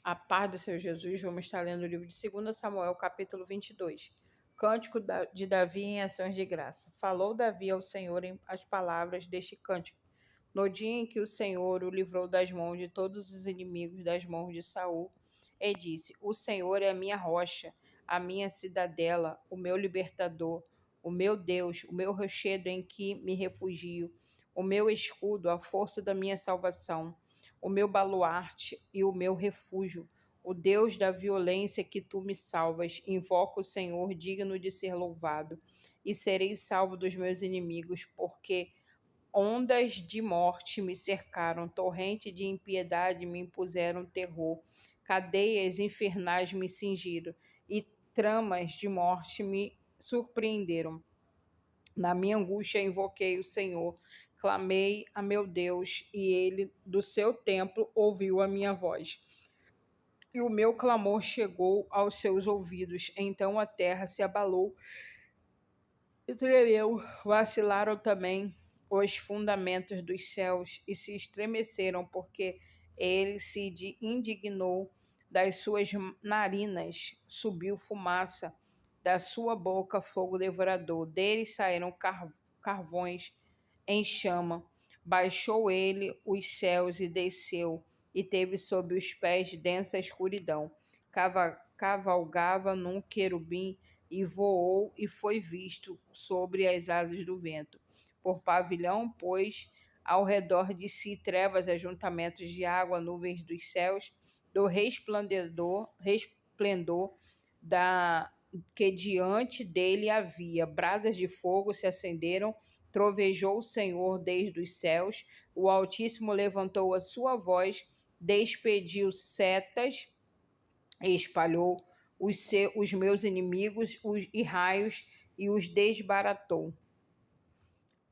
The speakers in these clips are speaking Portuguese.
A paz do Senhor Jesus, vamos estar lendo o livro de 2 Samuel, capítulo 22. Cântico de Davi em ações de graça. Falou Davi ao Senhor as palavras deste cântico. No dia em que o Senhor o livrou das mãos de todos os inimigos, das mãos de Saul, e disse: O Senhor é a minha rocha, a minha cidadela, o meu libertador, o meu Deus, o meu rochedo em que me refugio, o meu escudo, a força da minha salvação, o meu baluarte e o meu refúgio, o Deus da violência que tu me salvas. Invoco o Senhor, digno de ser louvado, e serei salvo dos meus inimigos, porque ondas de morte me cercaram, torrente de impiedade me impuseram terror, cadeias infernais me cingiram, e tramas de morte me surpreenderam. Na minha angústia invoquei o Senhor, clamei a meu Deus, e ele do seu templo ouviu a minha voz. E o meu clamor chegou aos seus ouvidos. Então a terra se abalou e tremeu. Vacilaram também os fundamentos dos céus e se estremeceram, porque ele se indignou. Das suas narinas subiu fumaça, da sua boca fogo devorador. Deles saíram carvões em chama. Baixou ele os céus e desceu, e teve sob os pés densa escuridão. Cavalgava num querubim e voou e foi visto sobre as asas do vento. Por pavilhão, pois, ao redor de si trevas, ajuntamentos de água, nuvens dos céus, do resplendor da que diante dele havia. Brasas de fogo se acenderam, trovejou o Senhor desde os céus, o Altíssimo levantou a sua voz, despediu setas e espalhou os meus inimigos e raios e os desbaratou.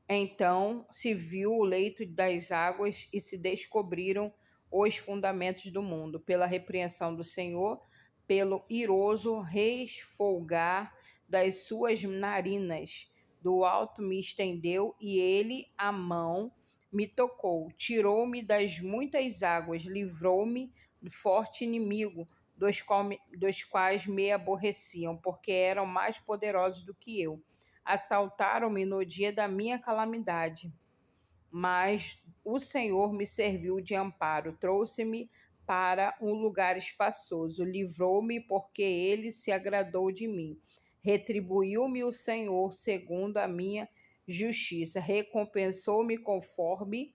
Então se viu o leito das águas e se descobriram os fundamentos do mundo, pela repreensão do Senhor, pelo iroso resfolgar das suas narinas. Do alto me estendeu e ele, a mão, me tocou, tirou-me das muitas águas, livrou-me do forte inimigo, dos quais me aborreciam, porque eram mais poderosos do que eu. Assaltaram-me no dia da minha calamidade, mas o Senhor me serviu de amparo, trouxe-me para um lugar espaçoso, livrou-me porque ele se agradou de mim. Retribuiu-me o Senhor segundo a minha justiça, recompensou-me conforme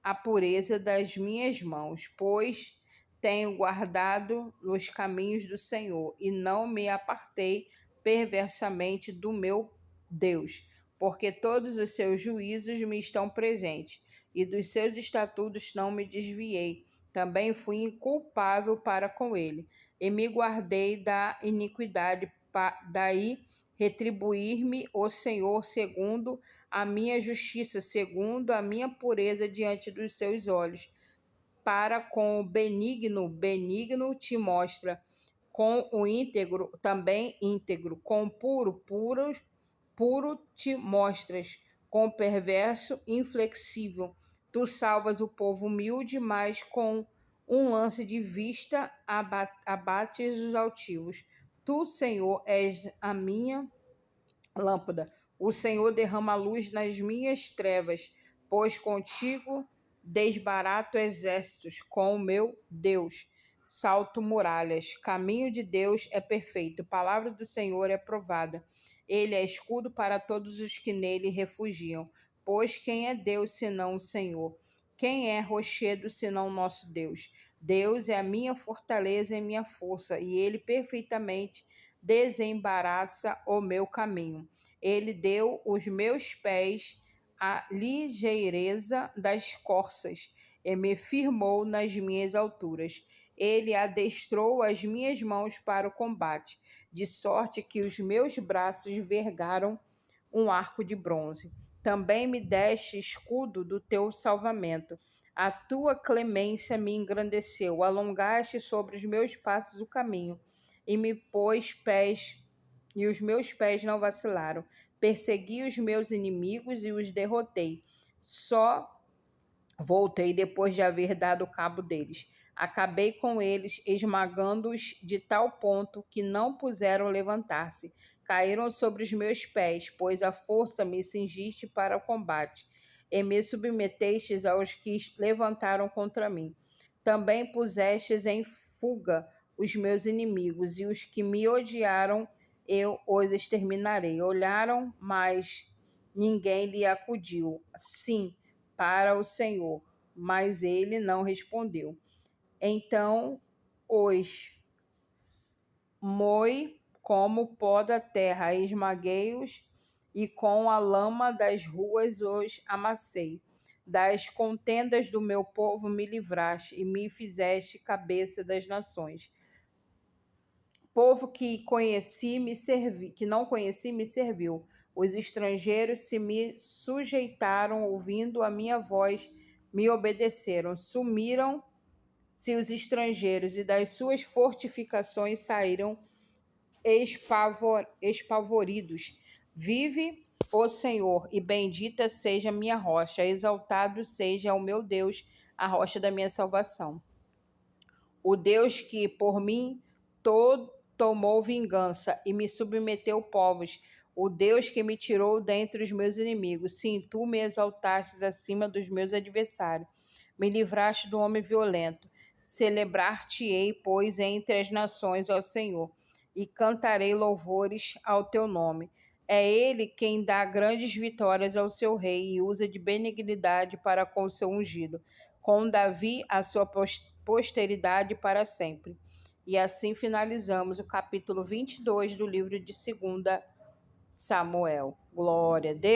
a pureza das minhas mãos, pois tenho guardado os caminhos do Senhor e não me apartei perversamente do meu Deus, porque todos os seus juízos me estão presentes e dos seus estatutos não me desviei. Também fui inculpável para com ele e me guardei da iniquidade, daí retribuir-me o Senhor segundo a minha justiça, segundo a minha pureza diante dos seus olhos. Para com o benigno te mostra, com o íntegro, também íntegro, com o puro te mostras, com o perverso, inflexível. Tu salvas o povo humilde, mas com um lance de vista abates os altivos. Tu, Senhor, és a minha lâmpada. O Senhor derrama luz nas minhas trevas, pois contigo desbarato exércitos, com o meu Deus. Salto muralhas. Caminho de Deus é perfeito, palavra do Senhor é provada. Ele é escudo para todos os que nele refugiam. Pois quem é Deus senão o Senhor? Quem é rochedo senão o nosso Deus? Deus é a minha fortaleza e minha força, e ele perfeitamente desembaraça o meu caminho. Ele deu os meus pés a ligeireza das corças e me firmou nas minhas alturas. Ele adestrou as minhas mãos para o combate, de sorte que os meus braços vergaram um arco de bronze. Também me deste escudo do teu salvamento. A tua clemência me engrandeceu, alongaste sobre os meus passos o caminho, e me pôs pés, e os meus pés não vacilaram. Persegui os meus inimigos e os derrotei. Só Voltei depois de haver dado cabo deles. Acabei com eles, esmagando-os de tal ponto que não puderam levantar-se. Caíram sobre os meus pés, pois a força me cingiste para o combate, e me submetestes aos que levantaram contra mim. Também pusestes em fuga os meus inimigos, e os que me odiaram eu os exterminarei. Olharam, mas ninguém lhe acudiu. Sim, para o Senhor, mas ele não respondeu. Então os moí como pó da terra, esmaguei-os e com a lama das ruas os amassei. Das contendas do meu povo me livraste e me fizeste cabeça das nações. Povo que conheci me servi, que não conheci me serviu. Os estrangeiros se me sujeitaram, ouvindo a minha voz, me obedeceram. Sumiram-se os estrangeiros e das suas fortificações saíram espavoridos. Vive o Senhor, e bendita seja minha rocha, exaltado seja o meu Deus, a rocha da minha salvação. O Deus que por mim tomou vingança e me submeteu povos, o Deus que me tirou dentre os meus inimigos. Sim, tu me exaltastes acima dos meus adversários, me livraste do homem violento. Celebrar-te-ei, pois, entre as nações, ó Senhor, e cantarei louvores ao teu nome. É ele quem dá grandes vitórias ao seu rei e usa de benignidade para com o seu ungido, com Davi a sua posteridade para sempre. E assim finalizamos o capítulo 22 do livro de 2 Samuel. Glória a Deus.